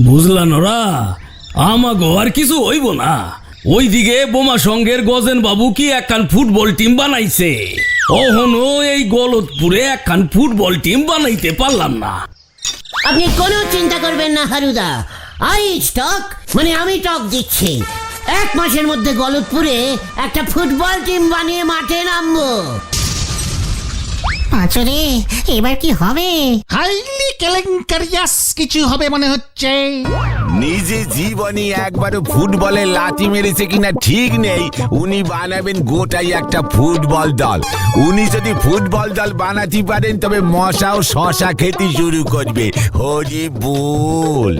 বুঝলা নরা, আমাগো আর কিছু হইব না। ওইদিকে বোমা সঙ্গের গজেন বাবু কি একখান ফুটবল টিম বানাইছে, অহনো এই গলতপুরে একখান ফুটবল টিম বানাইতে পারলাম না। আপনি কোনো চিন্তা করবেন না হারুদা, আমি টক দিচ্ছি। 1 মাসের মধ্যে গলতপুরে একটা ফুটবল টিম বানিয়ে মাঠে নামবো। আচরে এবার কি হবে? হাইলি কেলেঙ্কারিয়াস কিছু হবে মনে হচ্ছে। নিজে জীবনে একবারও ফুটবলে লাথি মেরেছে কিনা ঠিক নেই, উনি বানাবেন গোটাই একটা ফুটবল দল। উনি যদি ফুটবল দল বানাতে পারেন তবে মশাও শশা খেতে শুরু করবে। হরি বল।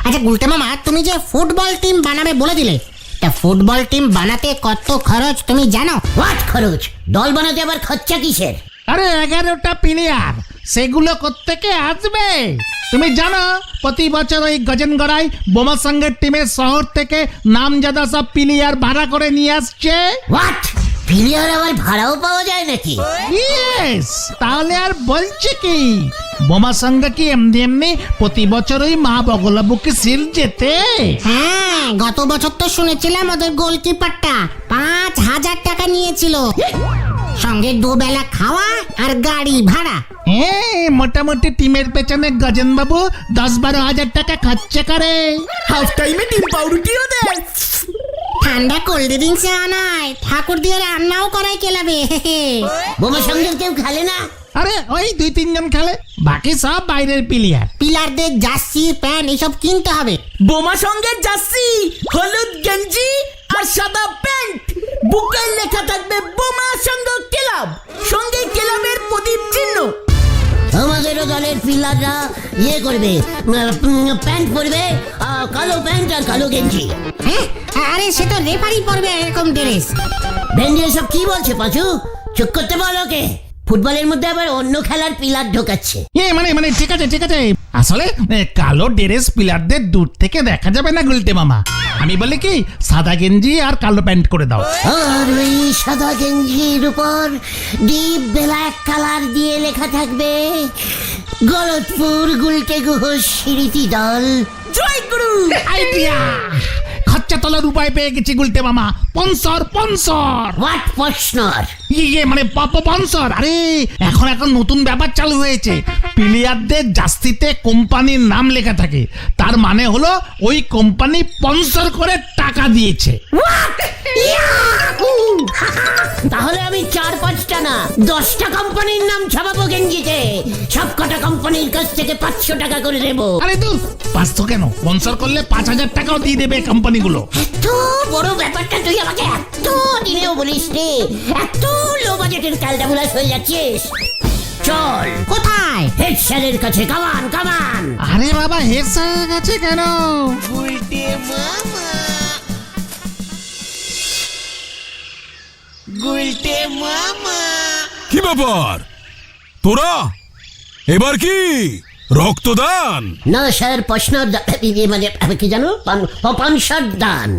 আচ্ছা গুলটে মামা, তুমি যে ফুটবল টিম বানাবে বলে দিলে, তা ফুটবল টিম বানাতে কত খরচ তুমি জানো? হোয়াট খরচ? দল বানাতে আবার খরচা কিসের? আরে 11টা প্লেয়ার, সেগুলো কোত্থেকে আসবে? তুমি জানো প্রতি বছর ওই গজনগড়াই বোমা সঙ্গের টিমের শহর থেকে নামজাদা সব প্লেয়ার ভাড়া করে নিয়ে আসছে। হোয়াট? প্লেয়ার আবার ভাড়াও পাওয়া যায় নাকি? ইয়েস, তাহলে আর বলছে কি, বোমা সঙ্গ কি এমনি এমনি প্রতি বছর ওই মা বগলাবুকে সিল যেতে? হ্যাঁ, গত বছর তো শুনেছিলাম ওদের গোলকিপারটা 5,000 টাকা নিয়েছিল, সঙ্গে 2 বেলা খাওয়া আর গাড়ি ভাড়া। হ্যাঁ, মোটামুটি টিমের পেছনে গজেন বাবু 10-12 হাজার টাকা খরচা করে। হাফ টাইমে ডিম পাউরুটিও দেয়। ঠান্ডা কোল্ড ড্রিঙ্কস আনায়, ঠাকুর দিয়ে রান্নাও করায় কেলাবে। বোমা সঙ্গের কেউ খেলে না? আরে ওই 2-3 জন খেলে, বাকি সব বাইরের প্লেয়ার। পিলারদের জার্সি প্যান্ট এসব কিনতে হবে। বোমা সঙ্গের জার্সি, হলুদ গেঞ্জি আর সাদা প্যান্ট, বুকে লেখা থাকবে বোমা সঙ্গ ক্লাব, সঙ্গে ক্লাবের প্রদীপ চিহ্ন। আমাদেরও দলের পিলাররা করবে, প্যান্ট পরবে, কালো প্যান্ট আর কালো গেঞ্জি। হ্যাঁ, আরে সে তো রেফারি পরবে এরকম ড্রেস। ভেন্ডি সব কি বলছে পাঁচু? চুপ করতে বলো কে? ফুটবলের মধ্যে আবার অন্য খেলার পিলার ঢোকাচ্ছে। মানে ঠিক আছে আসলে কালো ড্রেস প্লেয়ারদের দূর থেকে দেখা যাবে না গুলটে মামা। আমি বলি কি, সাদা গেঞ্জি আর কালো প্যান্ট করে দাও। আর ওই সাদা গেঞ্জির উপর ডিপ ব্ল্যাক কালার দিয়ে লেখা থাকবে গলতপুর গুলটে গুহ স্মৃতি দল। জয় গুরু। আইডিয়া! খরচা তোলার উপায় পেয়ে গেছি গুলটে মামা। স্পন্সর। What sponsor? মানে স্পন্সর। আরে এখন নতুন ব্যাপার চালু হয়েছে, প্লেয়ারদের জার্সিতে কোম্পানির নাম লেখা থাকে, তার মানে হলো ওই কোম্পানি স্পন্সর করে টাকা দিয়েছে। তাহলে আমি 4-5টা না 10টা কোম্পানির নাম ছাপাবো গেঞ্জিতে। সব কটা কোম্পানির কাছ থেকে 500 টাকা করে দেবো। আরে তুই 500 কেন, স্পন্সর করলে 5,000 টাকাও দিয়ে দেবে কোম্পানিগুলো। এত বড় ব্যাপারটা তুই আমাকে এত দিনেও বলিস রে। এত লো বাজেটের ক্যালটাবুলাস হয়ে যাচ্ছিস। চল। কোথায়? হেড স্যারের কাছে। কামান। আরে বাবা, হেড স্যারের কাছে কেন? কি ব্যাপার তোরা, এবার কি রক্তদান? না স্যার, মানে কি জানো, পানসার দান।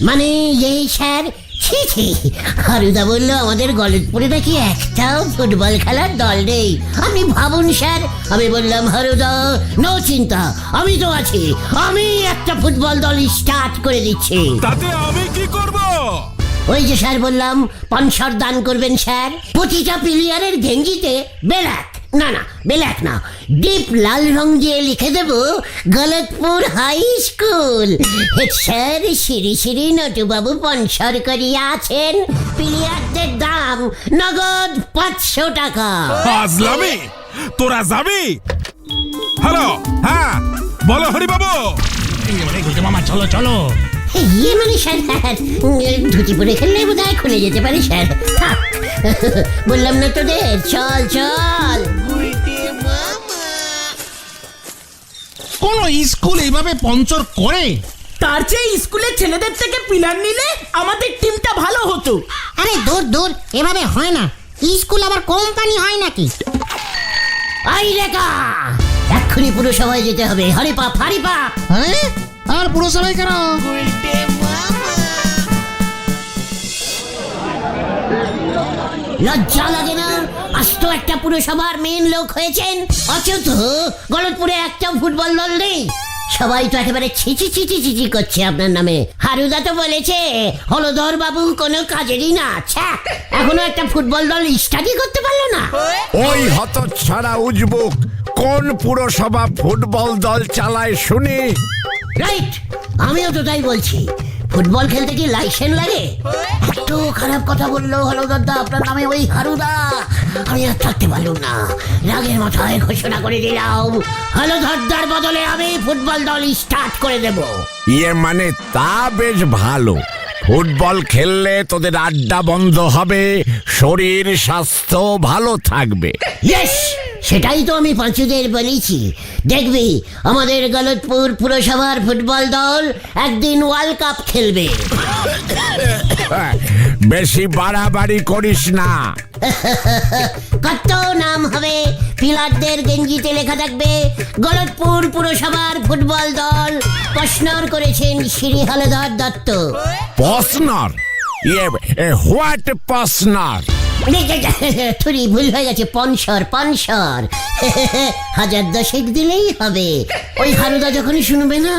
মানে এই স্যার, ছি হারুদা বললো আমাদের গলতপুরে নাকি একটাও ফুটবল খেলার দল নেই। আপনি ভাবুন স্যার। আমি বললাম হারুদা নো চিন্তা, আমি তো আছি, আমি একটা ফুটবল দল স্টার্ট করে দিচ্ছি। তাতে আমি কি করব? ওই যে স্যার বললাম স্পন্সর দান করবেন স্যার। প্রতিটা প্লেয়ারের গেঞ্জিতে ব্ল্যাক না ডিপ লাল রং দিয়ে লিখে দেব Galatpur high school. Head sir Shri Natubabu sponsor করিয়া আছেন। প্লেয়ারদের দাম নগদ 500 টাকা। ফাজলামি! তোরা যাবি? হ্যালো, হ্যাঁ বলো হরি বাবু। গুলটে মামা চলো। মানে স্যার, ধুতি পরে খেললে বোধ হয় খুলে যেতে পারে স্যার। থাক, বললাম না তোদের, চল। কোন স্কুল এইভাবে স্পন্সর করে? তার চেয়ে স্কুলের ছেলেদের থেকে পিলার নিলে আমাদের টিমটা ভালো হতো। আরে দূর, এভাবে হয় না। স্কুল আবার কোম্পানি হয় নাকি? আই রেখা, এক্ষুনি পুরো সবাই যেতে হবে। হারি পাপ। আর পুরসভায় কেন? লজ্জা লাগে না? আস্ত একটা পুরসভার মেন লোক হয়েছেন, অথচ গলতপুরে একটা ফুটবল দল নেই। সবাই তো একেবারে ছিচি ছিচি ছিচি করছে আপনার নামে। হারুদা তো বলেছে হলধর বাবু কোনো কাজেরই না। ছ্যা, এখনো একটা ফুটবল দল স্টাডি করতে পারলো না। ওই হতচ্ছাড়া উজবুক কোন পুরসভা ফুটবল দল চালায় শুনি? রাইট, আমিও তো তাই বলছি। ফুটবল খেলতে কি লাইসেন্স লাগে? এত খারাপ কথা বললো হলদরদা আপনার নামে ওই হারুদা, আমি আর থাকতে পারলাম না। রাগের মাথায় ঘোষণা করে দিলাম, হলদরদার বদলে আমি ফুটবল দল স্টার্ট করে দেব। ইয়ে মানে তা বেশ ভালো। ফুটবল খেললে তোদের আড্ডা বন্ধ হবে, শরীর স্বাস্থ্য ভালো থাকবে। ইয়েস, সেটাই তো আমি পাঁচুদের বলেছি। দেখবি আমাদের গলতপুর পুরসভার ফুটবল দল একদিন ওয়ার্ল্ড কাপ খেলবে। বেশি বাড়াবাড়ি করিস না। কত নাম হবে, পিলারদের গেঞ্জিতে লেখা থাকবে গলতপুর পুরসভার ফুটবল দল। প্রশ্নর করেছেন শ্রী হলধর দত্ত। পসনার? ইয়ে হোয়াট পসনার? থুরি ভুল হয়ে গেছে, পনসর পনসর। 1010 দিলেই হবে। ওই হারুদা যখন শুনবে না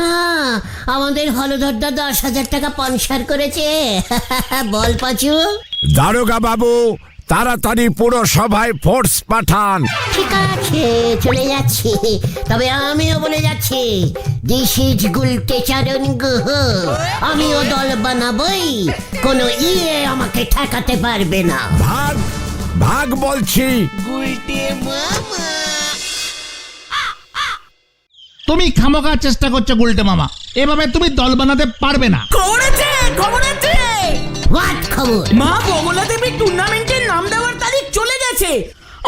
আমাদের হলধরদা 10,000 টাকা পনসর করেছে, বল পাচু। দারোগা বাবু তাড়াতাড়ি পুরসভায় ফোর্স পাঠান। ঠিক আছে, চলে যাচ্ছি। তবে আমিও বলে যাচ্ছি, দিস ইজ গুলটেচারণ গুহ। আমিও দল বানাবই, কোনো আমাকে ঠেকাতে পারবে না। ভাগ ভাগ বলছি। তুমি খামোখা চেষ্টা করছো গুলটে মামা, এভাবে তুমি দল বানাতে পারবে না। খবর আছে, খবর আছে। হোয়াট খবর? মা বগলা দেবী টুর্নামেন্টের নাম দেওয়ার তারিখ চলে গেছে,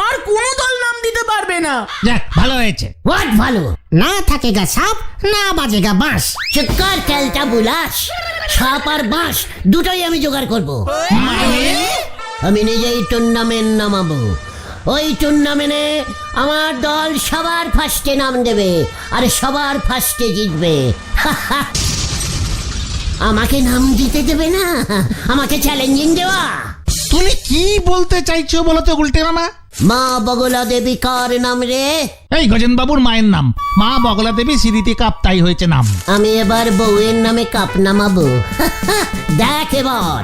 আর কোনো দল নাম দিতে পারবে না। যাক, ভালো হয়েছে। হোয়াট ভালো? না থাকেগা সাপ, না বাজেগা বাঁশ। চক্কর ক্যালটা বুলাস, সাপ আর বাঁশ দুটোই আমি জোগাড় করব। আমি নিজেই টুর্নামেন্ট নামাবো। ওই টুর্নামেন্টে আমার দল সবার ফার্স্টে নাম দেবে আর সবার ফার্স্টে জিতবে। আমাকে নাম দিতে দেবে না, আমাকে চ্যালেঞ্জিং দেওয়া। তুমি কি বলতে চাইছো বলো তো গুলটে মামা? মা বগলা দেবী কার নাম রে? এই গজেন বাবুর মায়ের নাম। মা বগলা দেবী সিঁড়িতে কাপ, তাই হয়েছে নাম। আমি এবার বউয়ের নামে কাপ নামাবো। দেখ এবার।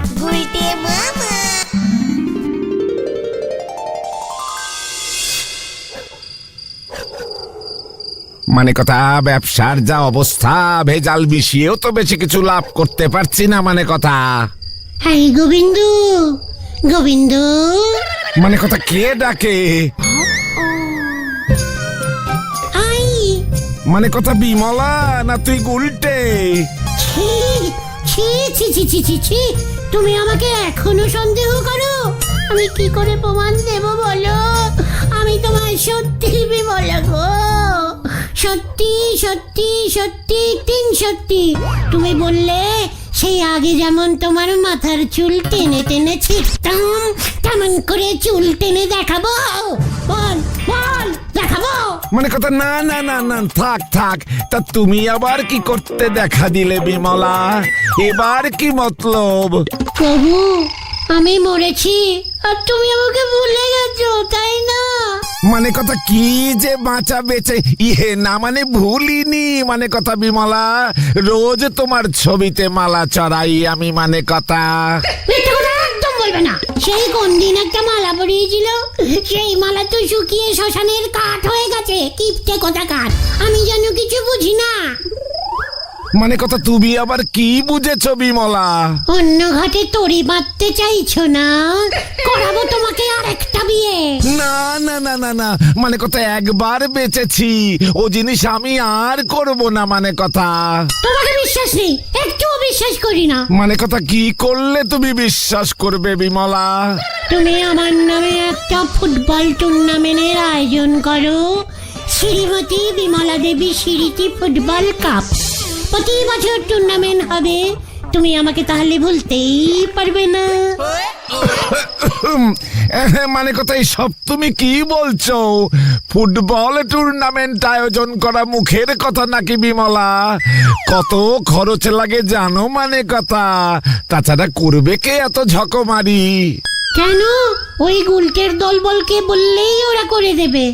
মানে কথা, ব্যবসার যা অবস্থা, ভেজাল মিশিয়েও তো বেশি কিছু লাভ করতে পারছি না। মানে কথা, হাই গোবিন্দ, গোবিন্দ। মানে কথা, কে ডাকে? আই, মানে কথা বিমলা না তুই গুলটে? ছি ছি ছি ছি ছি ছি ছি, তুমি আমাকে এখনো সন্দেহ করো? আমি কি করে প্রমাণ দেব বলো? আমি তোমার সত্যি বিমলা গো, সত্যি সত্যি সত্যি 3 সত্যি। তুমি বললে সেই আগে যেমন তোমার মাথার চুল টেনে টেনে ছিঁড়তাম, তেমন করে চুল টেনে দেখাবো। বল বল, দেখাবো। মানে কথা, না না না না, থাক থাক। তা তুমি আবার কি করতে দেখা দিলে বিমলা? এবার কি মতলব? প্রভু, আমি মরেছি আর তুমি আমাকে ভুলে গেছো, তাই না? মানে কথা, কি যে বাঁচা বেঁচে, ইহে না মানে ভুলিনি। মানে কথা বিমলা, রোজ তোমার ছবিতে মালা চড়াই আমি। মানে কথা, মিথ্যে কথা একদম বলবে না। সেই কোন দিন একটা মালা পরিয়েছিল, সেই মালা তো শুকিয়ে শ্মশানের কাঠ হয়ে গেছে। কিপটে কথা কাঠ, আমি যেন কিছু বুঝি না। মানে কথা, তুমি আবার কি বুঝেছো বিমলা? অন্য ঘাটে তরি বাঁধতে চাইছো না? করাবো তোমাকে আর একটা বিয়ে। না না না না না, মানে কথা, একবার বেঁচেছি, ও জিনিস আমি আর করব না। মানে কথা, তোমাকে বিশ্বাস নেই, একটুও বিশ্বাস করি না। মানে কথা, কি করলে তুমি বিশ্বাস করবে বিমলা? তুমি আমার নামে একটা ফুটবল টুর্নামেন্টের আয়োজন করো, শ্রীমতী বিমলা দেবী স্মৃতি ফুটবল কাপ। প্রতি বছর টুর্নামেন্ট হবে, তুমি আমাকে তাহলে ভুলতেই পারবে না? মানে কথা সব তুমি কি বলছো? ফুটবল টুর্নামেন্ট আয়োজন করা মুখের কথা নাকি বিমলা? কত খরচ লাগে জানো মানে কথা? তাছাড়া করবে কে এত ঝকমারি? কেন, ওই গুলটের দলবলকে বললেই ওরা করে দেবে?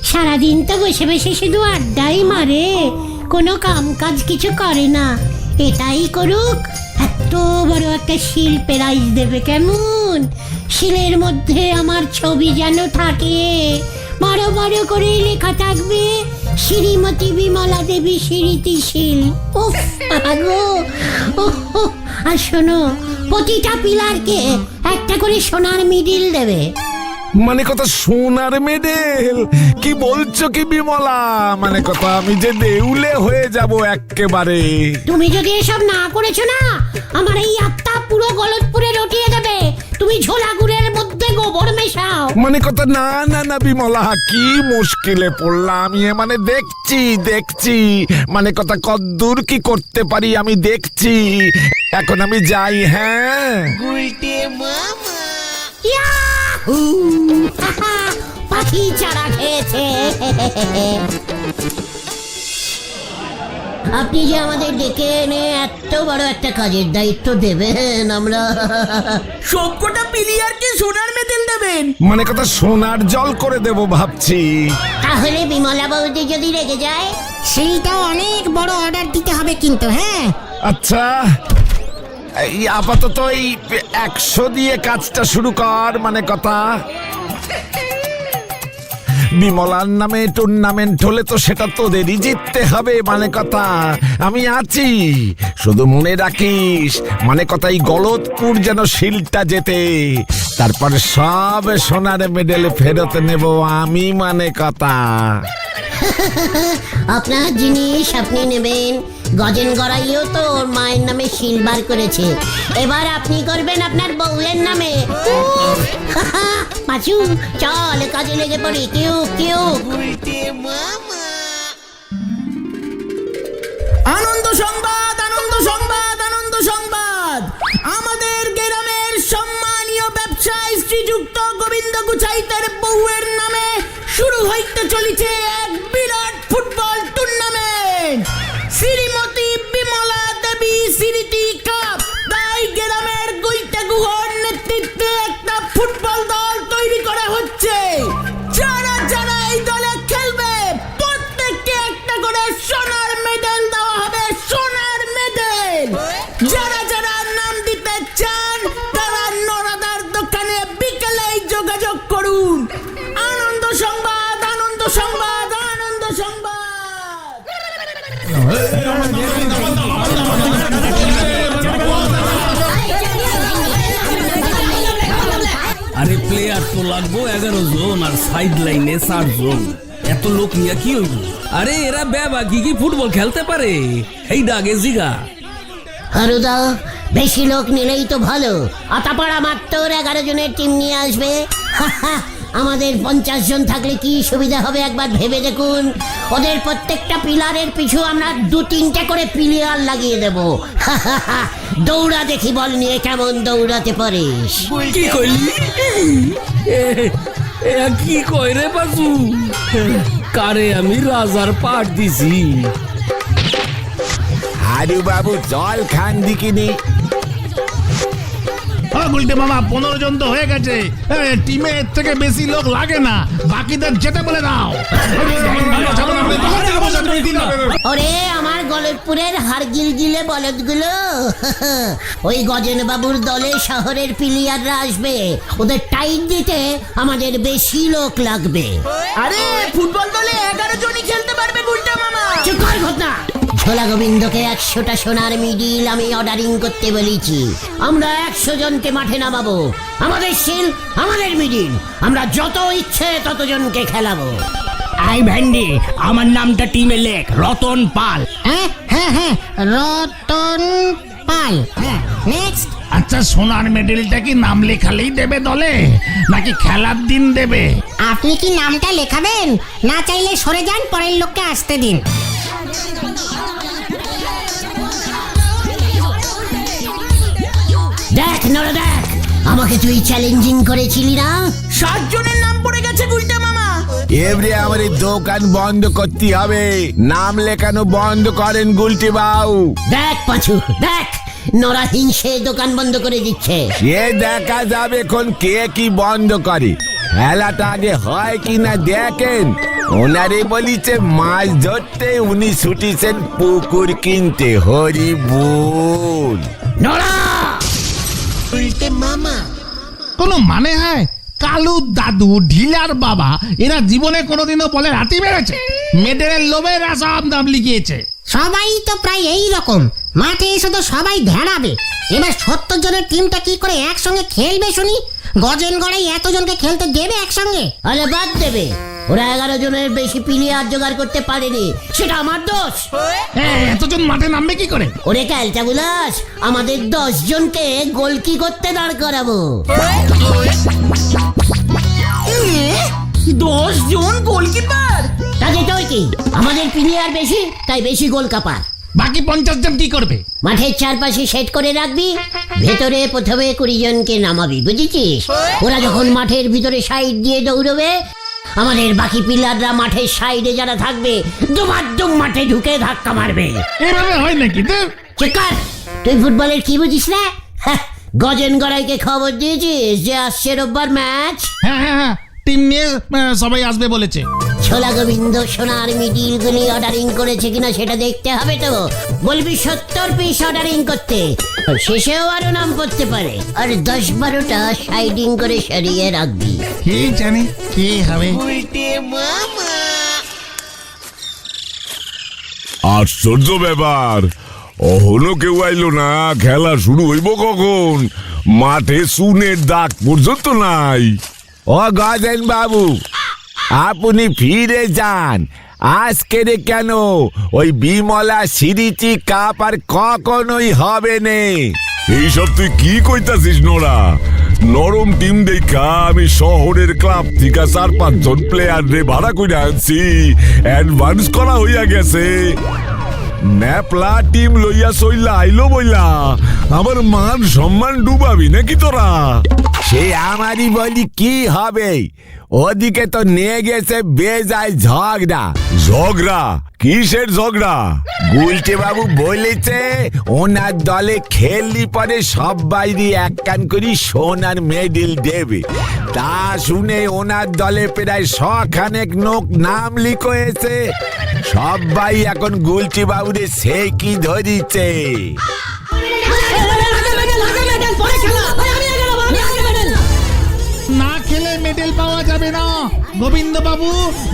সারাদিন তো বসে বসে শুধু আড্ডাই মারে, কোনো কাম কাজ কিছু করে না। এটাই করুক, এত বড় একটা শিল প্রাইজ দেবে কেমন? শিলের মধ্যে আমার ছবি যেন থাকে, বড় বড় করে লেখা থাকবে শ্রীমতী বিমলা দেবী স্মৃতিশীল। উফ গো, আর শোনো, প্রতিটা পিলারকে একটা করে সোনার মিডিল দেবে। মানে কথা সোনার মেডেল? কি বলছো কি বিমলা? মানে কথা আমি যে দেউলে হয়ে যাব একেবারে। তুমি যদি এসব না করেছো না, আমার এই আত্মা পুরো গলতপুরে রটিয়ে দেবে। তুমি ঝোলা গুড়ের মধ্যে গোবর মেশাও। মানে কথা না না না বিমলা, কি মুশকিলে পড়লাম আমি। মানে দেখছি মানে কথা কদ্দূর কি করতে পারি আমি দেখছি। এখন আমি যাই। হ্যাঁ, ইয়াহু! পাখি চারা খেয়েছে। আপনি যে আমাদের ডেকে এনে এত বড় একটা কাজের দায়িত্ব দেবেন, আমরা সবকটা প্লেয়ারকে সোনার মেডেল দেবেন। মানে কথা সোনার জল করে দেব ভাবছি। তাহলে বিমলা বৌদি যদি রেগে যায়? সেইটাও অনেক বড় অর্ডার দিতে হবে কিন্তু। হ্যাঁ, আচ্ছা, এই আপাতত এই 100 দিয়ে কাজটা শুরু কর। মানে কথা বিমলার নামে টুর্নামেন্ট হলে তো সেটা তোদেরই জিততে হবে। মানে কথা আমি আছি, শুধু মনে রাখিস মানে কথা এই গলতপুর যেন শিলটা জেতে, তারপর সব সোনার মেডেল ফেরত নেব আমি। মানে কথা আপনার জিনিস আপনি নেবেন। গজেন গড়াইও তো ওর মায়ের নামে সিলভার করেছে, এবার আপনি করবেন আপনার বউয়ের নামে। পাঁচু, চল কাজে লেগে পড়ি। কেউ কেউ আনন্দ সংবাদ, আনন্দ সংবাদ, আনন্দ সংবাদ। আমাদের গ্রামের সম্মানীয় ব্যবসায়ী শ্রীযুক্ত গোবিন্দ গুছাইতের বউয়ের নামে শুরু হইতে চলেছে এক বিরাট ফুটবল টুর্নামেন্ট, শ্রীমতী বিমলা দেবী স্মৃতি কাপ। তাই গ্রামের গুইতে গুহর নেতৃত্বে একটা ফুটবল দল তৈরি করা হচ্ছে। যারা যারা এই দলে খেলবে প্রত্যেককে একটা করে সোনার মেডেল দেওয়া হবে, সোনার মেডেল। যারা যারা নাম দিতে চান তারা নরাদার দোকানে বিকেলেই যোগাযোগ করুন। আনন্দ সংবাদ, আনন্দ সংবাদ, আনন্দ সংবাদ। আরে প্লেয়ার তো লাগবো 11 জন, আর সাইড লাইনে 4 জন। এত লোক নিয়ে কি হইব? আরে এরা বেবা কি ফুটবল খেলতে পারে? এই ডাগে জিগা। হারুদা, বেশি লোক নিলেই তো ভালো। আতাপাড়া মাত্র 11 জনের টিম নিয়ে আসবে। আমাদের 50 জন থাকলে কি সুবিধা হবে একবার ভেবে দেখুন। ওদের প্রত্যেকটা পিলারের পিছু আমরা 2-3টে করে প্লেয়ার লাগিয়ে দেব। দৌড়া দেখি বল নিয়ে কেমন দৌড়াতে পারিস। কি কইলি? কি কই রে বাজু? কারে আমি রাজার পাট দিছি। আরে বাবু জল খান দিকিনি। গুলটে মামা, 15 জন তো হয়ে গেছে। টিমে এর থেকে বেশি লোক লাগে না, বাকিদের যেতে বলে দাও। ওরে আমার গলতপুরের হাড়গিল গিলে বলদগুলো, ওই গজেন বাবুর দলে শহরের প্লেয়াররা আসবে। ওদের টাইট দিতে আমাদের বেশি লোক লাগবে। আরে ফুটবল দলে 11 জনই খেলতে পারবে গুলটা মামা। চুপ কর ঘটনা। ঝোলা গোবিন্দকে 100টা সোনার মিডিল আমি অর্ডারিং করতে বলেছি। আমরা 100 জনকে মাঠে নামাবো। আমাদের শিল, আমাদের মিডিল, আমরা যত ইচ্ছে ততজনকে খেলাবো। আই ভেন্ডি, আমার নামটা টিমে লেখ, রতন পাল। হ্যাঁ হ্যাঁ হ্যাঁ, রতন পাল। হ্যাঁ, নেক্সট। আচ্ছা, সোনার মেডেলটা কি নাম লেখালেই দেবে দলে, নাকি খেলার দিন দেবে? আপনি কি নামটা লেখাবেন? না চাইলে সরে যান, পরের লোককে আসতে দিন। আমাকে তুই চ্যালেঞ্জিং করেছিলি না? 7 জনের নাম পড়ে গেছে গুলটে মামা। এবারে আমার এই দোকান বন্ধ করতে হবে, নাম লেখানো বন্ধ করেন গুলটি বাবু। দেখ পাঁচু দেখ, নরা হিংসে দোকান বন্ধ করে দিচ্ছে। সে দেখা যাবে এখন কে কি বন্ধ করে, খেলাটা আগে হয় কিনা দেখেন। ওনারে বলিছে মাছ ধরতে, উনি ছুটিছেন পুকুর কিনতে। হরি বল। নরা কোনো মানে হয়? কালু দাদু, ঢিলার বাবা, এরা জীবনে কোনোদিনও বলে হাতি মেরেছে? মেডেলের লোভে এরা সব নাম লিখিয়েছে। সবাই তো প্রায় এই রকম, মাঠে এসে তো সবাই ধেড়াবে। এবার 70 জনের টিমটা কি করে একসঙ্গে খেলবে শুনি? গজেন গড়াই এতজনকে খেলতে দেবে একসঙ্গে? আরে বাদ দেবে, ওরা 11 জনের বেশি প্লেয়ার জোগাড় করতে পারেনি, সেটা আমার দোষ। এতজন মাঠে নামবে কি করে? ওরে ক্যালটা বুলাস, আমাদের 10 জনকে গোলকি করতে দাঁড় করাবো। 10 জন গোলকিপার? তাতে তো কি, আমাদের প্লেয়ার বেশি তাই বেশি গোল কাপার। বাকি 50 জন কি করবে? মাঠের চারপাশে সেট করে রাখবি, ভেতরে প্রথমে 20 জনকে নামাবি, বুঝেছিস? ওরা যখন মাঠের ভিতরে সাইড দিয়ে দৌড়বে, আমাদের বাকি প্লেয়াররা মাঠের সাইডে যারা থাকবে দুম মাঠে ঢুকে ধাক্কা মারবে। এভাবে হয় নাকি? চিকার, তুই ফুটবলের কি বুঝিস না? হ্যাঁ, গজেন গড়াইকে খবর দিয়েছিস যে আসছে রোববার ম্যাচ? হ্যাঁ, টিম নিয়ে সবাই আসবে বলেছে। ছোলা গোবিন্দ সোনার মিডিল গুলি অর্ডারিং করেছে কিনা সেটা দেখতে হবে তো। বলবি 70 পিস অর্ডারিং করতে, শেষেও আরো নাম পড়তে পারে। আর 10-12টা সাইডিং করে সরিয়ে রাখবি। কি জানি কি হবে। আশ্চর্য ব্যাপার, অহনো কেউ আইলো না। খেলা শুরু হইব কখন? মাঠে সুনের দাগ পর্যন্ত নাই। ও গজেন বাবু, আপনি ফিরে যান। আজকের কেন ওই বিমলা সিরিচি কাপ আর কখনোই হবে নে। এইসব তুই কি কইতাছিস নোরা? নরম টিম দেখা আমি শহরের ক্লাব থেকে 4-5 জন প্লেয়ার রে ভাড়া করে আনছি, অ্যাডভান্স করা হইয়া গেছে। ন্যাপলা টিম লইয়া সইলা আইলো বইলা আমার মান সম্মান ডুবাবি নাকি তোরা? সে আমারই বলি কি হবে, ওদিকে তো নিয়ে গেছে বেজায় ঝগড়া। ঝগড়া? কিসের ঝগড়া? গুলটে বাবু বলেছে ওনার দলে খেললি পরে সবাই এক কান করি সোনার মেডেল দেবে। তা শুনে ওনার দলে প্রায় 100 খানেক লোক নাম লিখেছে। সবাই এখন গুলটে বাবুরে সে কি ধরিছে। না খেলে মেডেল পাওয়া যাবে না। গোবিন্দ বাবু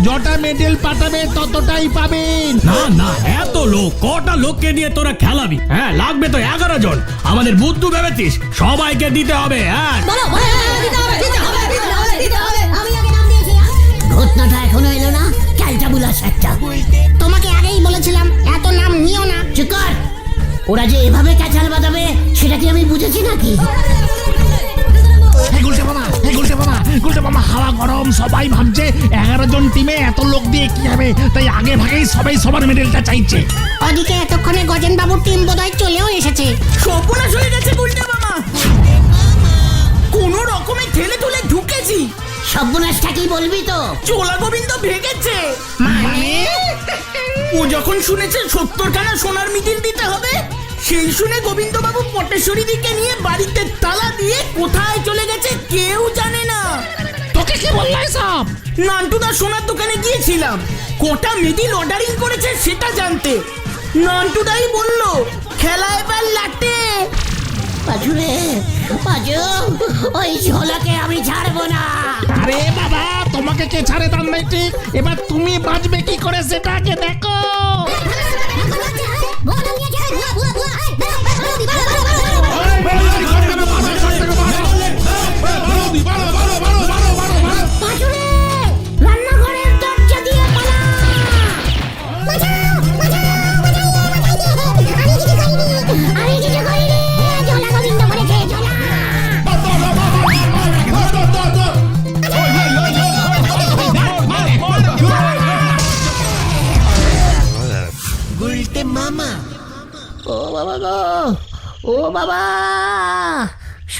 যটা মেডেল পাঠাবে ততটাই পাবেন। না না, এত লোক, কটা লোককে নিয়ে তোরা খেলাবি? হ্যাঁ, লাগবে তো 11 জন। আমাদের বুদ্ধু ভেবেছিস সবাইকে দিতে হবে? হ্যাঁ, ঘটনাটা এখনো এলো না, ক্যালটা বুলাস একটা। তোমাকে আগেই বলেছিলাম এত নাম নিও না। চিকার, ওরা যে এভাবে ক্যাচাল বাজাবে সেটা কি আমি বুঝেছি নাকি? গুলটে মামা, হাওয়া গরম। সবাই ভাবছে 11 জন টিমে এত লোক দিয়ে কি হবে, তাই আগে ভাগেই সবাই সবার মেডেলটা চাইছে। ওদিকে এতক্ষণে গজেন বাবুর টিম বোধহয় চলেও এসেছে। সর্বনাশ হয়ে গেছে গুলটে মামা। কোন রকমে ঠেলে তুলে ঢুকেছি। সর্বনাশটা কি বলবি তো? চোলা গোবিন্দ ভেগেছে। ও যখন শুনেছে 70খানা সোনার মিডিল দিতে হবে, সেই শুনে গোবিন্দ বাবু পটেশ্বরী দিকে নিয়ে বাড়িতে তালা দিয়ে কোথায় চলে গেছে কেউ জানে না। তোকে কি বললো সব? নান্টুদা সোনার দোকানে গিয়েছিলাম, কটা মিডিল অর্ডারিং করেছে সেটা জানতে। নান্টুদাই বলল খেলা এবার লাটে। পাজুরে, পাজু, ওই ঝোলাকে আমি ছাড়বো না। আরে বাবা, তোমাকে কে ছাড়ে দাম নাই ঠিক। এবার তুমি বাঁচবে কি করে সেটা আগে দেখো। পাজুরে, রান্নাঘরের দরজা দিয়ে পালা। আমি কিছু করিনি, ঝোলা গোবিন্দ করেছে, ঝোলা। ও বাবা গো, ও বাবা,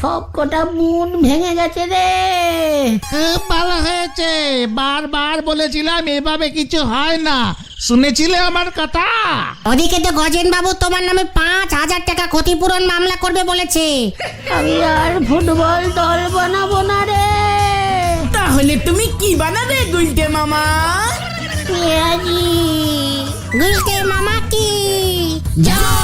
সব কটা বুন ভেঙে গেছে রে। খুব ভালো হয়েছে, বারবার বলেছিলাম এভাবে কিছু হয় না, শুনেছিলে আমার কথা? ওদিকে তো গজেন বাবু তোমার নামে 5,000 টাকা ক্ষতিপূরণ মামলা করবে বলেছে। আমি আর ফুটবল দল বানাবো না রে। তাহলে তুমি কি বানাবে গুলটে মামা? গুলটে মামা কি জয়।